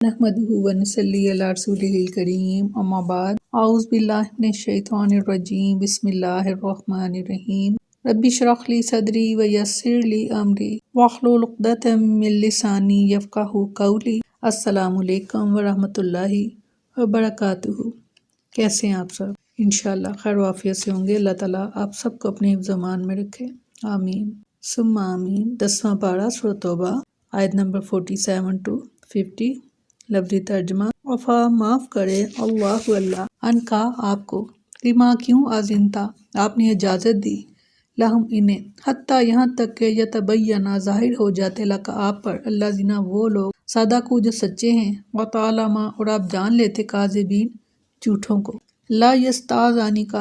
نحمده ونصلي على رسوله الكريم اما بعد اعوذ بالله من الشیطان الرجیم بسم اللہ الرحمن الرحیم رب اشرح لي صدری ویسر لي امری واحلل عقدۃ من لسانی یفقهوا قولی۔ السلام علیکم ورحمۃ اللہ وبرکاتہ۔ کیسے ہیں آپ سب؟ انشاءاللہ خیر و عافیت سے ہوں گے۔ اللہ تعالیٰ آپ سب کو اپنے حفظ و امان میں رکھے، آمین ثم آمین۔ 10واں پارہ سورۃ توبہ، آیت نمبر 47 to 50۔ لفظی ترجمہ: وفا معاف کرے اللہ ان کا آپ کو، لما کیوں آزنتا آپ نے اجازت دی، لہم انہیں، حتیٰ یہاں تک کہ یتبینہ ظاہر ہو جاتے لکا آپ پر، اللہ زنا وہ لوگ، صادقو جو سچے ہیں، وتعلم اور آپ جان لیتے کاذبین جھوٹوں کو، لا یستاذنک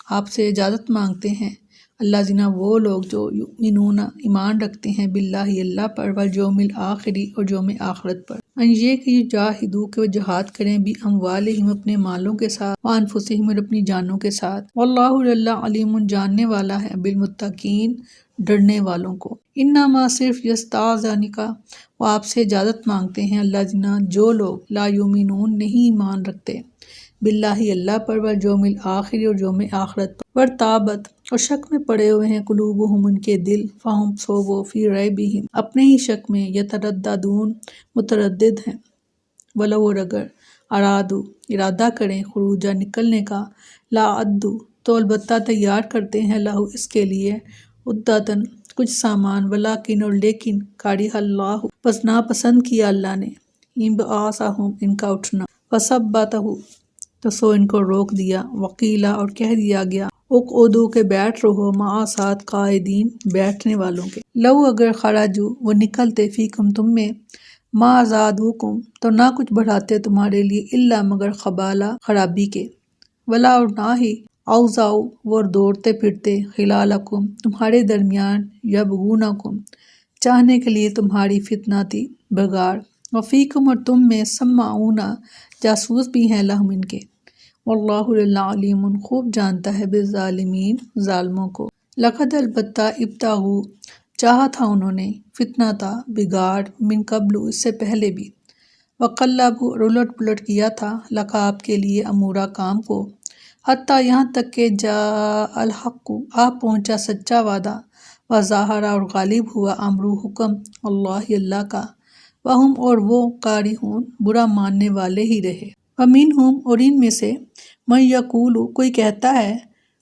آپ سے اجازت مانگتے ہیں، اللہ زنا وہ لوگ جو یؤمنون ایمان رکھتے ہیں، باللہ اللہ پر، والیوم الآخری اور یوم آخرت پر، ان یہ کہ یجاہدوا کہ وہ جہاد کریں، بھی اموالہم اپنے مالوں کے ساتھ، وانفسہم اور اپنی جانوں کے ساتھ، واللہ اللہ علیم جاننے والا ہے، بالمتقین ڈرنے والوں کو۔ انما صرف یستاذنک وہ آپ سے اجازت مانگتے ہیں، اللہ زنا جو لوگ، لا یؤمنون نہیں ایمان رکھتے، باللہ اللہ پر، والیوم الآخر اور یوم آخرت پر، وارتابت اور شک میں پڑے ہوئے ہیں، قلوبہم ان کے دل، فہم سو وہ، فی ریبہم اپنے ہی شک میں، یترددون متردد ہیں، ولو اور اگر، ارادو ارادہ کریں، خروجا نکلنے کا، لا عدو تو البتہ تیار کرتے ہیں، لہو اس کے لیے، عدتاً کچھ سامان، ولیکن اور لیکن، کارہ اللہ بس ناپسند کیا اللہ نے، انبعاثہم ان کا اٹھنا، فثبتہ تو سو ان کو روک دیا، وقیلا اور کہہ دیا گیا، اقعدوا کہ بیٹھ رہو، مع ساتھ قاعدین بیٹھنے والوں کے، لو اگر خرجوا وہ نکلتے، فیکم تم میں، ما زادوکم تو نہ کچھ بڑھاتے تمہارے لیے، الا مگر خبالہ خرابی کے، ولا اور نہ ہی، اوزاؤ وہ دوڑتے پھرتے، خلالکم تمہارے درمیان، یبغونکم چاہنے کے لیے تمہاری فتنہ تھی بگاڑ، وفیکم اور تم میں، سماعون جاسوس بھی ہیں، لہم ان کے، واللہ اللہ علیم خوب جانتا ہے، بالظالمین ظالموں کو، لقد البتہ ابتغوا چاہا تھا انہوں نے، فتنہ تھا بگاڑ، من قبل اس سے پہلے بھی، وقلبوا اور الٹ پلٹ کیا تھا، لکا آپ کے لیے، امورا کام کو، حتیٰ یہاں تک کہ جاء الحق آپ پہنچا سچا وعدہ، وظاہر اور غالب ہوا، امرو حکم، اللہ اللہ کا، وہم اور وہ، کارہون برا ماننے والے ہی رہے، ومنہم اور ان میں سے، من یقول کوئی کہتا ہے،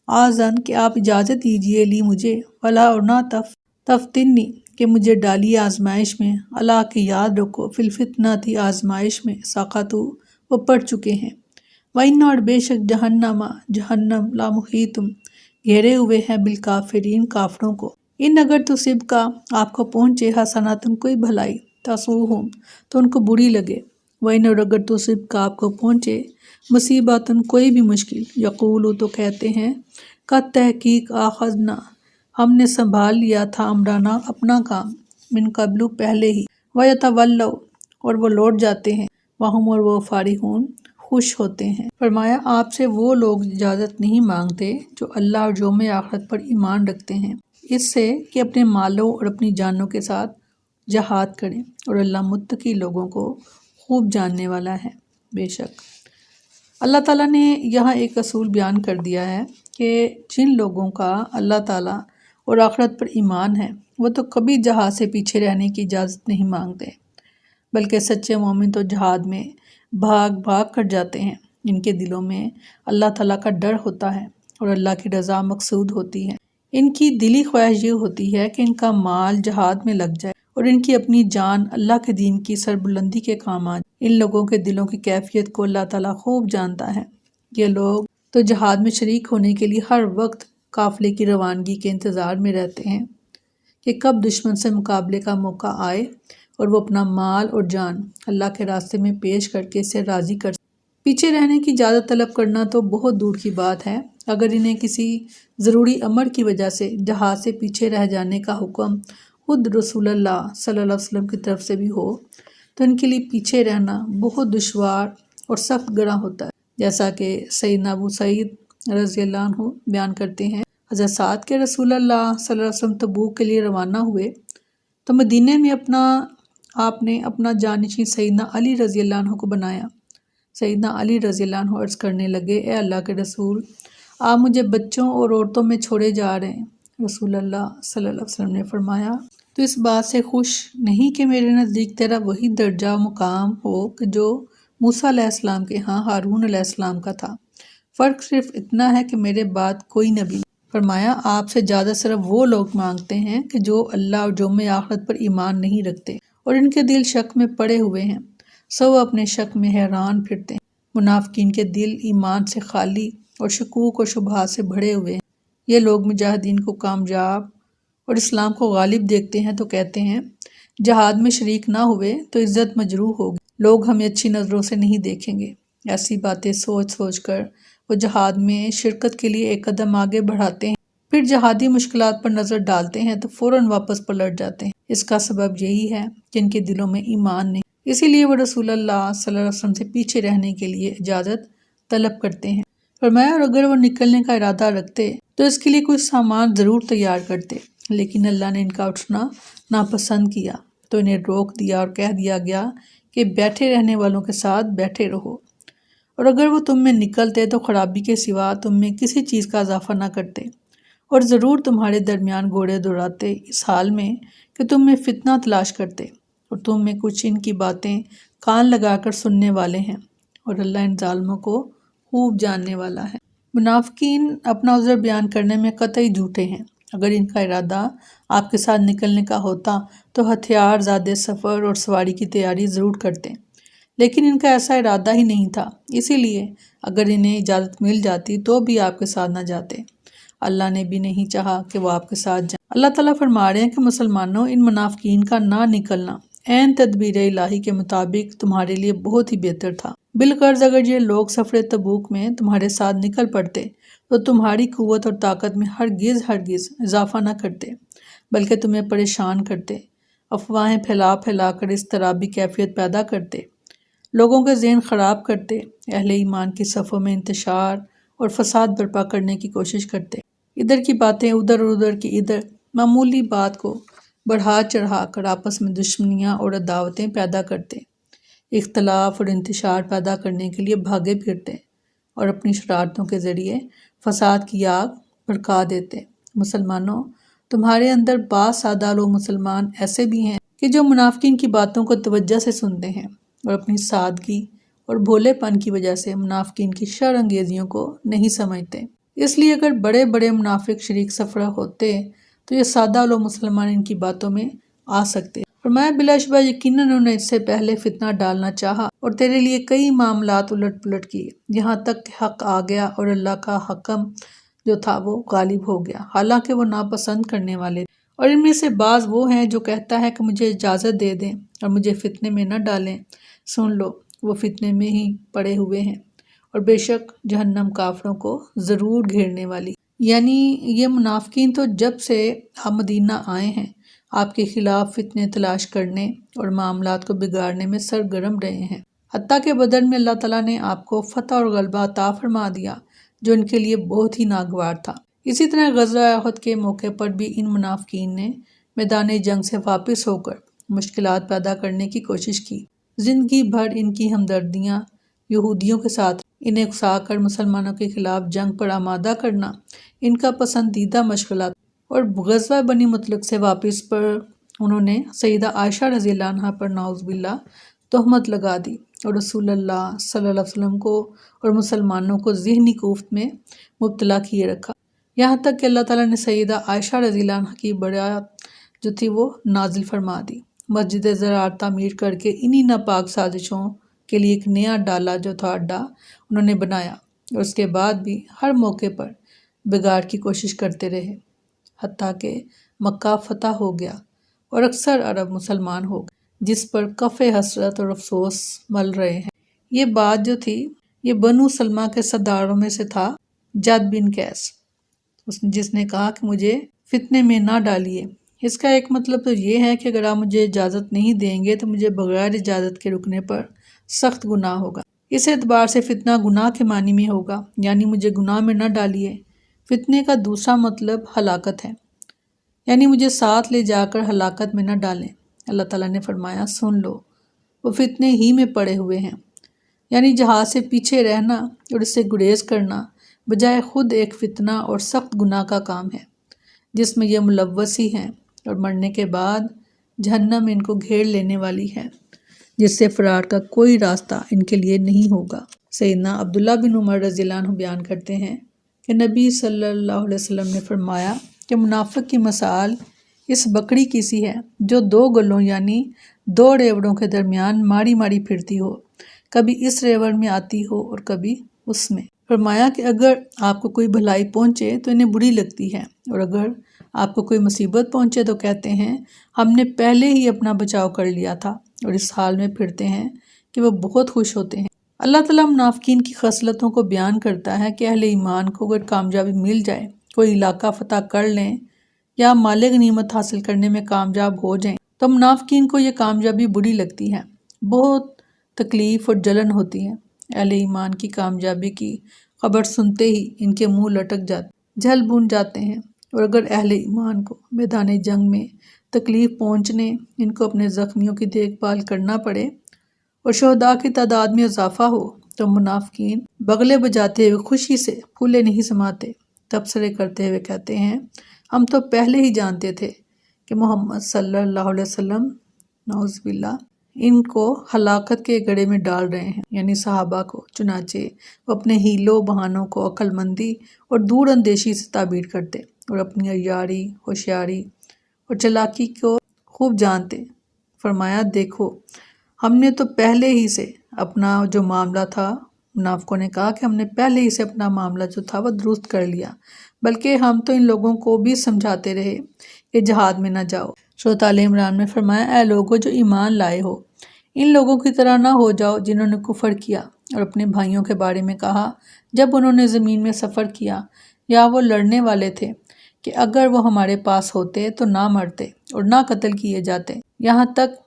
آذن کہ آپ اجازت دیجئے، لی مجھے، ولا اور نہ تفتنی کہ مجھے ڈالیے آزمائش میں، اللہ کہ یاد رکھو، فی الفتنۃ آزمائش میں، سقطوا وہ پڑ چکے ہیں، وَإِنَّ اور بے شک جہنم لامحیط گھیرے ہوئے ہیں، بالکافرین کافروں کو، ان اگر تصبک آپ کو پہنچے، حسنۃ کوئی بھلائی، تسؤہم تو ان کو بری لگے، وَإِنَّ اور اگر تصبک آپ کو پہنچے، مصیبت کوئی بھی مشکل، یقولو تو کہتے ہیں، قد تحقیق آخذنا ہم نے سنبھال لیا تھا، امرنا اپنا کام، من قبل پہلے ہی، ویتولوا اور وہ لوٹ جاتے ہیں، وہم اور وہ، فارحون خوش ہوتے ہیں۔ فرمایا آپ سے وہ لوگ اجازت نہیں مانگتے جو اللہ اور یوم آخرت پر ایمان رکھتے ہیں، اس سے کہ اپنے مالوں اور اپنی جانوں کے ساتھ جہاد کریں، اور اللہ متقی لوگوں کو خوب جاننے والا ہے۔ بے شک اللہ تعالیٰ نے یہاں ایک اصول بیان کر دیا ہے کہ جن لوگوں کا اللہ تعالیٰ اور آخرت پر ایمان ہے، وہ تو کبھی جہاد سے پیچھے رہنے کی اجازت نہیں مانگتے، بلکہ سچے مومن تو جہاد میں بھاگ بھاگ کر جاتے ہیں، ان کے دلوں میں اللہ تعالیٰ کا ڈر ہوتا ہے، اور اللہ کی رضا مقصود ہوتی ہے، ان کی دلی خواہش یہ ہوتی ہے کہ ان کا مال جہاد میں لگ جائے، اور ان کی اپنی جان اللہ کے دین کی سربلندی کے کام آ جائے۔ ان لوگوں کے دلوں کی کیفیت کو اللہ تعالیٰ خوب جانتا ہے۔ یہ لوگ تو جہاد میں شریک ہونے کے لیے ہر وقت قافلے کی روانگی کے انتظار میں رہتے ہیں کہ کب دشمن سے مقابلے کا موقع آئے، اور وہ اپنا مال اور جان اللہ کے راستے میں پیش کر کے اسے راضی کر سکیں۔ پیچھے رہنے کی اجازت طلب کرنا تو بہت دور کی بات ہے، اگر انہیں کسی ضروری امر کی وجہ سے جہاد سے پیچھے رہ جانے کا حکم خود رسول اللہ صلی اللہ علیہ وسلم کی طرف سے بھی ہو، تو ان کے لیے پیچھے رہنا بہت دشوار اور سخت گراں ہوتا ہے، جیسا کہ سیدنا ابو سعید رضی اللہ عنہ بیان کرتے ہیں، حضرت سعد کے رسول اللہ صلی اللہ علیہ وسلم تبوک کے لیے روانہ ہوئے تو مدینے میں اپنا آپ نے اپنا جانشین سیدنا علی رضی اللہ عنہ کو بنایا۔ سیدنا علی رضی اللہ عنہ عرض کرنے لگے، اے اللہ کے رسول، آپ مجھے بچوں اور عورتوں میں چھوڑے جا رہے ہیں۔ رسول اللہ صلی اللہ علیہ وسلم نے فرمایا، تو اس بات سے خوش نہیں کہ میرے نزدیک تیرا وہی درجہ و مقام ہو کہ جو موسیٰ علیہ السلام کے ہاں ہارون علیہ السلام کا تھا، فرق صرف اتنا ہے کہ میرے بعد کوئی نبی نہیں۔ فرمایا، آپ سے زیادہ صرف وہ لوگ مانگتے ہیں کہ جو اللہ اور یوم آخرت پر ایمان نہیں رکھتے اور ان کے دل شک میں پڑے ہوئے ہیں، سو وہ اپنے شک میں حیران پھرتے ہیں۔ منافقین کے دل ایمان سے خالی اور شکوک اور شبہات سے بھرے ہوئے ہیں۔ یہ لوگ مجاہدین کو کامیاب اور اسلام کو غالب دیکھتے ہیں تو کہتے ہیں، جہاد میں شریک نہ ہوئے تو عزت مجروح ہوگی، لوگ ہمیں اچھی نظروں سے نہیں دیکھیں گے۔ ایسی باتیں سوچ سوچ کر وہ جہاد میں شرکت کے لیے ایک قدم آگے بڑھاتے ہیں، پھر جہادی مشکلات پر نظر ڈالتے ہیں تو فوراً واپس پلٹ جاتے ہیں۔ اس کا سبب یہی ہے کہ ان کے دلوں میں ایمان نہیں، اسی لیے وہ رسول اللہ صلی اللہ علیہ وسلم سے پیچھے رہنے کے لیے اجازت طلب کرتے ہیں۔ فرمایا، اور اگر وہ نکلنے کا ارادہ رکھتے تو اس کے لیے کچھ سامان ضرور تیار کرتے، لیکن اللہ نے ان کا اٹھنا ناپسند کیا تو انہیں روک دیا اور کہہ دیا گیا کہ بیٹھے رہنے والوں کے ساتھ بیٹھے رہو، اور اگر وہ تم میں نکلتے تو خرابی کے سوا تم میں کسی چیز کا اضافہ نہ کرتے، اور ضرور تمہارے درمیان گھوڑے دوڑاتے، اس حال میں کہ تم میں فتنہ تلاش کرتے، اور تم میں کچھ ان کی باتیں کان لگا کر سننے والے ہیں، اور اللہ ان ظالموں کو خوب جاننے والا ہے۔ منافقین اپنا عذر بیان کرنے میں قطعی جھوٹے ہیں۔ اگر ان کا ارادہ آپ کے ساتھ نکلنے کا ہوتا تو ہتھیار زادے سفر اور سواری کی تیاری ضرور کرتے، لیکن ان کا ایسا ارادہ ہی نہیں تھا، اسی لیے اگر انہیں اجازت مل جاتی تو بھی آپ کے ساتھ نہ جاتے۔ اللہ نے بھی نہیں چاہا کہ وہ آپ کے ساتھ جائیں۔ اللہ تعالیٰ فرما رہے ہیں کہ مسلمانوں، ان منافقین کا نہ نکلنا عین تدبیر الہی کے مطابق تمہارے لیے بہت ہی بہتر تھا۔ بالغرض اگر یہ لوگ سفر تبوک میں تمہارے ساتھ نکل پڑتے تو تمہاری قوت اور طاقت میں ہرگز اضافہ نہ کرتے، بلکہ تمہیں پریشان کرتے، افواہیں پھیلا پھیلا کر اضطرابی کیفیت پیدا کرتے، لوگوں کے ذہن خراب کرتے، اہل ایمان کی صفوں میں انتشار اور فساد برپا کرنے کی کوشش کرتے، ادھر کی باتیں ادھر اور ادھر کی ادھر، معمولی بات کو بڑھا چڑھا کر آپس میں دشمنیاں اور عداوتیں پیدا کرتے، اختلاف اور انتشار پیدا کرنے کے لیے بھاگے پھرتے اور اپنی شرارتوں کے ذریعے فساد کی آگ بھڑکا دیتے۔ مسلمانوں، تمہارے اندر بعض سادہ لوگ مسلمان ایسے بھی ہیں کہ جو منافقین کی باتوں کو توجہ سے سنتے ہیں اور اپنی سادگی اور بھولے پن کی وجہ سے منافقین کی شر انگیزیوں کو نہیں سمجھتے۔ اس لیے اگر بڑے بڑے منافق شریک سفرہ ہوتے تو یہ سادہ لوگ مسلمان ان کی باتوں میں آ سکتے۔ فرمایا، بلا شبہ یقیناً انہوں نے اس سے پہلے فتنہ ڈالنا چاہا اور تیرے لیے کئی معاملات الٹ پلٹ کیے، یہاں تک کہ حق آ گیا اور اللہ کا حکم جو تھا وہ غالب ہو گیا، حالانکہ وہ ناپسند کرنے والے تھے۔ اور ان میں سے بعض وہ ہیں جو کہتا ہے کہ مجھے اجازت دے دیں اور مجھے فتنے میں نہ ڈالیں، سن لو وہ فتنے میں ہی پڑے ہوئے ہیں، اور بے شک جہنم کافروں کو ضرور گھیرنے والی۔ یعنی یہ منافقین تو جب سے آپ مدینہ آئے ہیں آپ کے خلاف فتنے تلاش کرنے اور معاملات کو بگاڑنے میں سرگرم رہے ہیں، حتیٰ کہ بدر میں اللہ تعالیٰ نے آپ کو فتح اور غلبہ عطا فرما دیا جو ان کے لیے بہت ہی ناگوار تھا۔ اسی طرح غزوہ احد کے موقع پر بھی ان منافقین نے میدان جنگ سے واپس ہو کر مشکلات پیدا کرنے کی کوشش کی۔ زندگی بھر ان کی ہمدردیاں یہودیوں کے ساتھ، انہیں اکسا کر مسلمانوں کے خلاف جنگ پر آمادہ کرنا ان کا پسندیدہ مشغلہ تھا۔ اور غزوہ بنی مطلق سے واپس پر انہوں نے سیدہ عائشہ رضی اللہ عنہا پر نعوذ باللہ تہمت لگا دی اور رسول اللہ صلی اللہ علیہ وسلم کو اور مسلمانوں کو ذہنی کوفت میں مبتلا کیے رکھا، یہاں تک کہ اللہ تعالیٰ نے سیدہ عائشہ رضی اللہ عنہا کی برات جو تھی وہ نازل فرما دی۔ مسجد زرار تعمیر کر کے انہی ناپاک سازشوں کے لیے ایک نیا ڈالا جو تھا اڈا انہوں نے بنایا، اور اس کے بعد بھی ہر موقع پر بگاڑ کی کوشش کرتے رہے، حتیٰ کہ مکہ فتح ہو گیا اور اکثر عرب مسلمان ہو گئے، جس پر کف حسرت اور افسوس مل رہے ہیں۔ یہ بات جو تھی یہ بنو سلمہ کے سرداروں میں سے تھا جد بن قیس، جس نے کہا کہ مجھے فتنے میں نہ ڈالیے۔ اس کا ایک مطلب تو یہ ہے کہ اگر آپ مجھے اجازت نہیں دیں گے تو مجھے بغیر اجازت کے رکنے پر سخت گناہ ہوگا۔ اس اعتبار سے فتنہ گناہ کے معنی میں ہوگا، یعنی مجھے گناہ میں نہ ڈالیے۔ فتنے کا دوسرا مطلب ہلاکت ہے، یعنی مجھے ساتھ لے جا کر ہلاکت میں نہ ڈالیں۔ اللہ تعالیٰ نے فرمایا سن لو، وہ فتنے ہی میں پڑے ہوئے ہیں، یعنی جہاد سے پیچھے رہنا اور اس سے گریز کرنا بجائے خود ایک فتنہ اور سخت گناہ کا کام ہے جس میں یہ ملوث ہی ہیں، اور مرنے کے بعد جہنم ان کو گھیر لینے والی ہے جس سے فرار کا کوئی راستہ ان کے لیے نہیں ہوگا۔ سیدنا عبداللہ بن عمر رضی اللہ عنہ بیان کرتے ہیں کہ نبی صلی اللہ علیہ وسلم نے فرمایا کہ منافق کی مثال اس بکری کی سی ہے جو دو گلوں یعنی دو ریوڑوں کے درمیان ماری ماری پھرتی ہو، کبھی اس ریوڑ میں آتی ہو اور کبھی اس میں۔ فرمایا کہ اگر آپ کو کوئی بھلائی پہنچے تو انہیں بری لگتی ہے، اور اگر آپ کو کوئی مصیبت پہنچے تو کہتے ہیں ہم نے پہلے ہی اپنا بچاؤ کر لیا تھا، اور اس حال میں پھرتے ہیں کہ وہ بہت خوش ہوتے ہیں۔ اللہ تعالیٰ منافقین کی خصلتوں کو بیان کرتا ہے کہ اہل ایمان کو اگر کامیابی مل جائے، کوئی علاقہ فتح کر لیں یا مال غنیمت حاصل کرنے میں کامیاب ہو جائیں، تو منافقین کو یہ کامیابی بری لگتی ہے، بہت تکلیف اور جلن ہوتی ہے۔ اہل ایمان کی کامیابی کی خبر سنتے ہی ان کے منہ لٹک جاتے، جل بھن جاتے ہیں، اور اگر اہل ایمان کو میدان جنگ میں تکلیف پہنچنے، ان کو اپنے زخمیوں کی دیکھ بھال کرنا پڑے اور شہداء کی تعداد میں اضافہ ہو تو منافقین بغلے بجاتے ہوئے خوشی سے پھولے نہیں سماتے، تبصرے کرتے ہوئے کہتے ہیں ہم تو پہلے ہی جانتے تھے کہ محمد صلی اللہ علیہ وسلم نعوذ باللہ ان کو ہلاکت کے گڑھے میں ڈال رہے ہیں، یعنی صحابہ کو۔ چنانچہ وہ اپنے حیلوں بہانوں کو عقل مندی اور دور اندیشی سے تعبیر کرتے اور اپنی عیاری، ہوشیاری اور چلاکی کو خوب جانتے۔ فرمایا دیکھو ہم نے تو پہلے ہی سے اپنا جو معاملہ تھا، منافقوں نے کہا کہ ہم نے پہلے ہی سے اپنا معاملہ جو تھا وہ درست کر لیا، بلکہ ہم تو ان لوگوں کو بھی سمجھاتے رہے کہ جہاد میں نہ جاؤ۔ سورۃ آل عمران میں فرمایا اے لوگو جو ایمان لائے ہو، ان لوگوں کی طرح نہ ہو جاؤ جنہوں نے کفر کیا اور اپنے بھائیوں کے بارے میں کہا جب انہوں نے زمین میں سفر کیا یا وہ لڑنے والے تھے کہ اگر وہ ہمارے پاس ہوتے تو نہ مرتے اور نہ قتل کیے جاتے، یہاں تک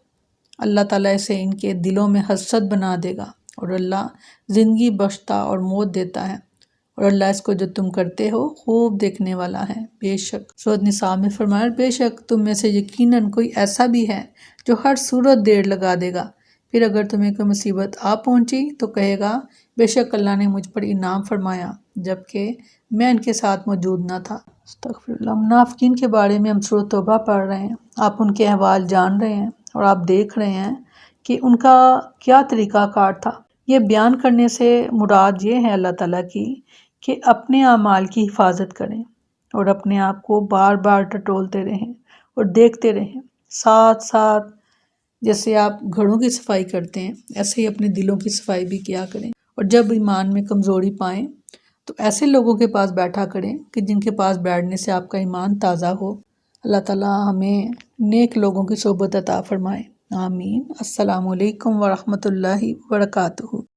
اللہ تعالیٰ سے ان کے دلوں میں حسد بنا دے گا، اور اللہ زندگی بخشتا اور موت دیتا ہے، اور اللہ اس کو جو تم کرتے ہو خوب دیکھنے والا ہے۔ بے شک سورۃ نساء میں فرمایا بے شک تم میں سے یقیناً کوئی ایسا بھی ہے جو ہر صورت دیر لگا دے گا، پھر اگر تمہیں کوئی مصیبت آ پہنچی تو کہے گا بے شک اللہ نے مجھ پر انعام فرمایا جبکہ میں ان کے ساتھ موجود نہ تھا۔ استغفر اللہ۔ منافقین کے بارے میں ہم سورۃ توبہ پڑھ رہے ہیں، آپ ان کے احوال جان رہے ہیں اور آپ دیکھ رہے ہیں کہ ان کا کیا طریقہ کار تھا۔ یہ بیان کرنے سے مراد یہ ہے اللہ تعالیٰ کی کہ اپنے اعمال کی حفاظت کریں اور اپنے آپ کو بار بار ٹٹولتے رہیں اور دیکھتے رہیں، ساتھ ساتھ جیسے آپ گھڑوں کی صفائی کرتے ہیں ایسے ہی اپنے دلوں کی صفائی بھی کیا کریں، اور جب ایمان میں کمزوری پائیں تو ایسے لوگوں کے پاس بیٹھا کریں کہ جن کے پاس بیٹھنے سے آپ کا ایمان تازہ ہو۔ اللہ تعالیٰ ہمیں نیک لوگوں کی صحبت عطا فرمائے، آمین۔ السلام علیکم ورحمۃ اللہ وبرکاتہ۔